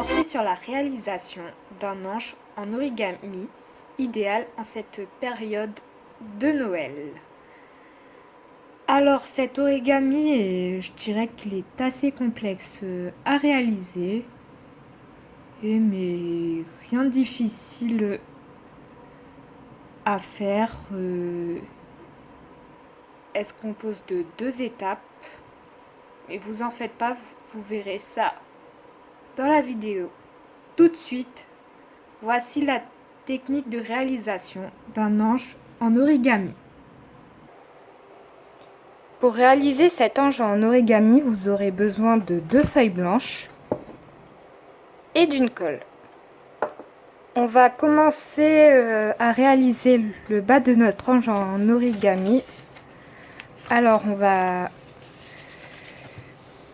porter sur la réalisation d'un ange en origami, idéal en cette période de Noël. Alors cet origami, je dirais qu'il est assez complexe à réaliser, mais rien de difficile à faire. Elle se compose de 2 étapes, mais vous en faites pas, vous verrez ça dans la vidéo. Tout de suite, voici la technique de réalisation d'un ange en origami. Pour réaliser cet ange en origami, vous aurez besoin de 2 feuilles blanches et d'une colle. On va commencer à réaliser le bas de notre ange en origami. Alors on va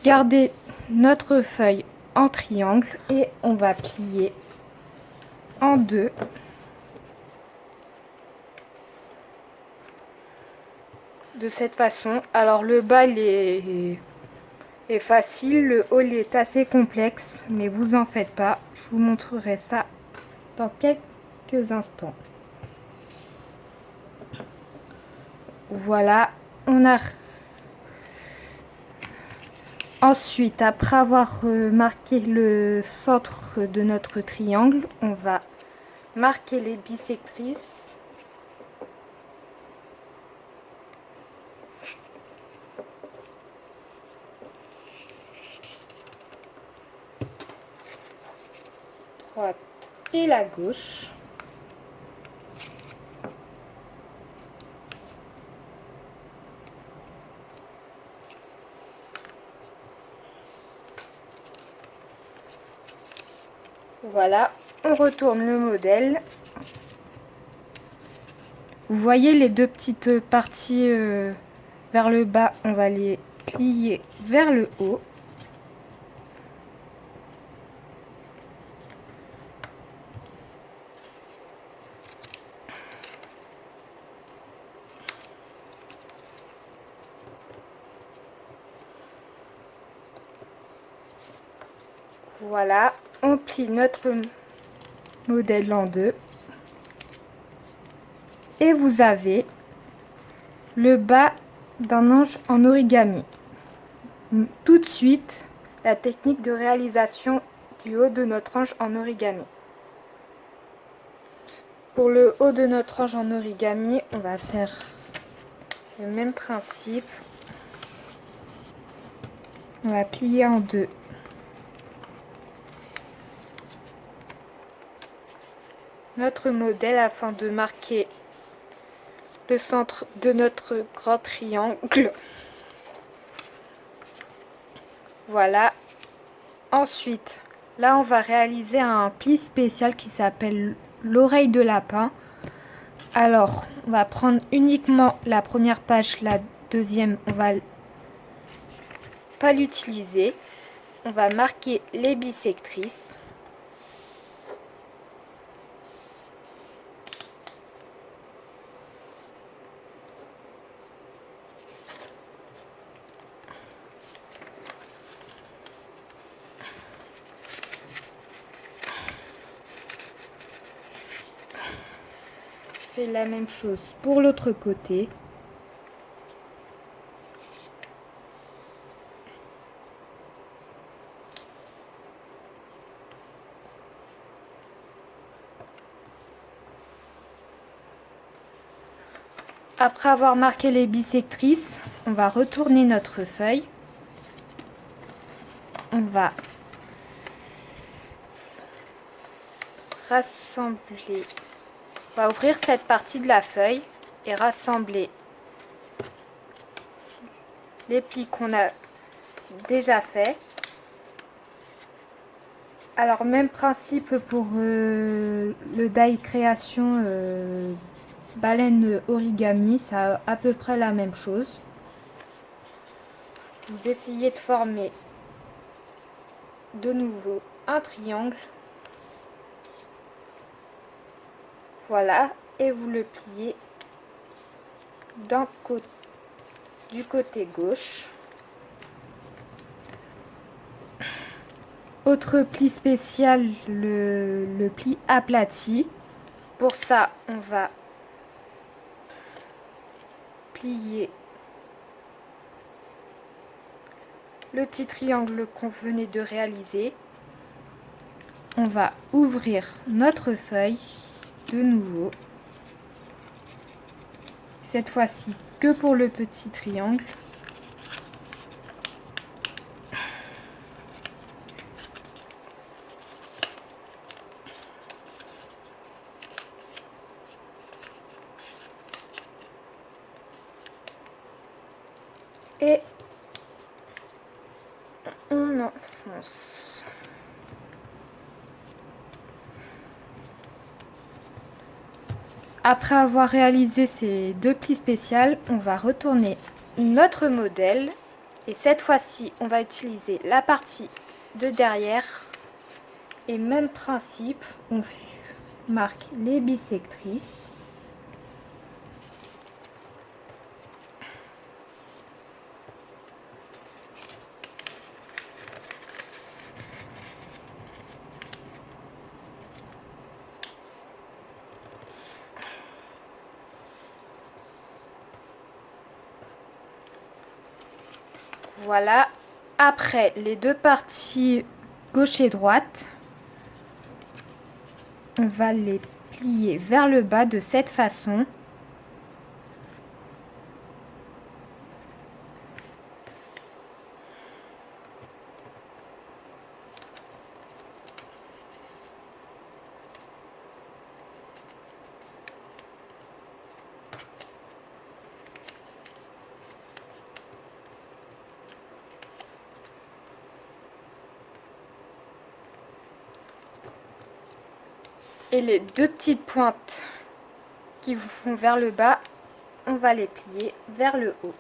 garder notre feuille en triangle et on va plier en deux. De cette façon. Alors le bas est facile, le haut est assez complexe, mais vous en faites pas. Je vous montrerai ça dans quelques instants. Voilà, on a ensuite, après avoir marqué le centre de notre triangle, on va marquer les bissectrices. Droite et la gauche. Voilà, on retourne le modèle. Vous voyez les deux petites parties vers le bas, on va les plier vers le haut. Voilà, on plie notre modèle en deux. Et vous avez le bas d'un ange en origami. Tout de suite, la technique de réalisation du haut de notre ange en origami. Pour le haut de notre ange en origami, on va faire le même principe. On va plier en deux. Notre modèle afin de marquer le centre de notre grand triangle. Voilà. Ensuite, là on va réaliser un pli spécial qui s'appelle l'oreille de lapin. Alors, on va prendre uniquement la première page, la deuxième, on va pas l'utiliser. On va marquer les bissectrices. La même chose pour l'autre côté. Après avoir marqué les bissectrices, on va retourner notre feuille. On va rassembler. On va ouvrir cette partie de la feuille et rassembler les plis qu'on a déjà fait. Alors même principe pour le die création baleine origami, ça a à peu près la même chose. Vous essayez de former de nouveau un triangle. Voilà, et vous le pliez du côté gauche. Autre pli spécial, le pli aplati. Pour ça, on va plier le petit triangle qu'on venait de réaliser. On va ouvrir notre feuille de nouveau. Cette fois-ci que pour le petit triangle. Et on enfonce. Après avoir réalisé ces deux plis spéciaux, on va retourner notre modèle et cette fois-ci, on va utiliser la partie de derrière et même principe, on marque les bissectrices. Voilà, après les deux parties gauche et droite, on va les plier vers le bas de cette façon. Et les deux petites pointes qui vous font vers le bas, on va les plier vers le haut.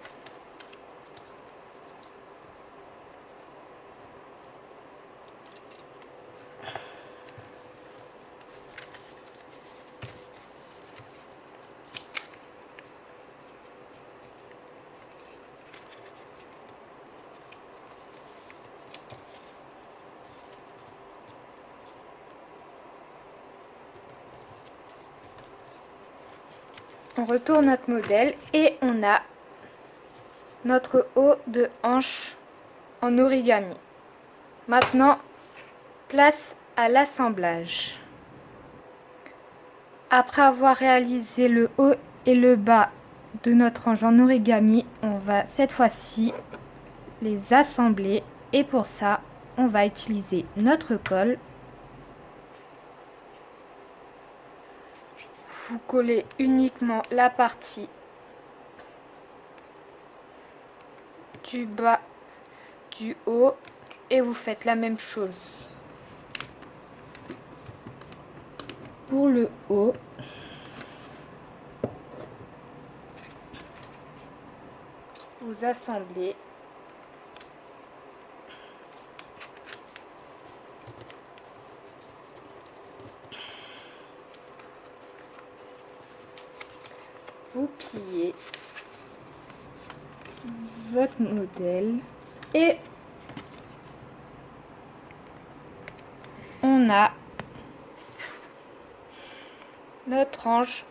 On retourne notre modèle et on a notre haut de hanche en origami. Maintenant, place à l'assemblage. Après avoir réalisé le haut et le bas de notre hanche en origami, on va cette fois-ci les assembler et pour ça, on va utiliser notre colle. Vous collez uniquement la partie du bas, du haut et vous faites la même chose pour le haut. Vous assemblez. Vous pliez votre modèle et on a notre hanche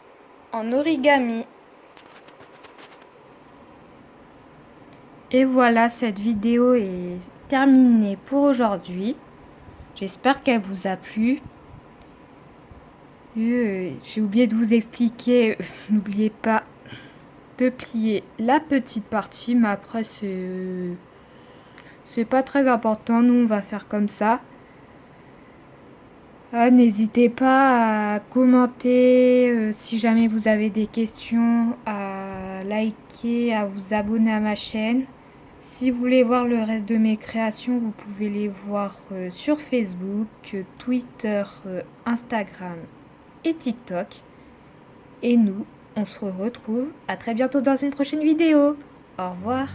en origami. Et voilà, cette vidéo est terminée pour aujourd'hui. J'espère qu'elle vous a plu. J'ai oublié de vous expliquer, n'oubliez pas de plier la petite partie, mais après c'est pas très important, nous on va faire comme ça. N'hésitez pas à commenter si jamais vous avez des questions, à liker, à vous abonner à ma chaîne. Si vous voulez voir le reste de mes créations, vous pouvez les voir sur Facebook, Twitter, Instagram et TikTok. Et nous, on se retrouve à très bientôt dans une prochaine vidéo. Au revoir.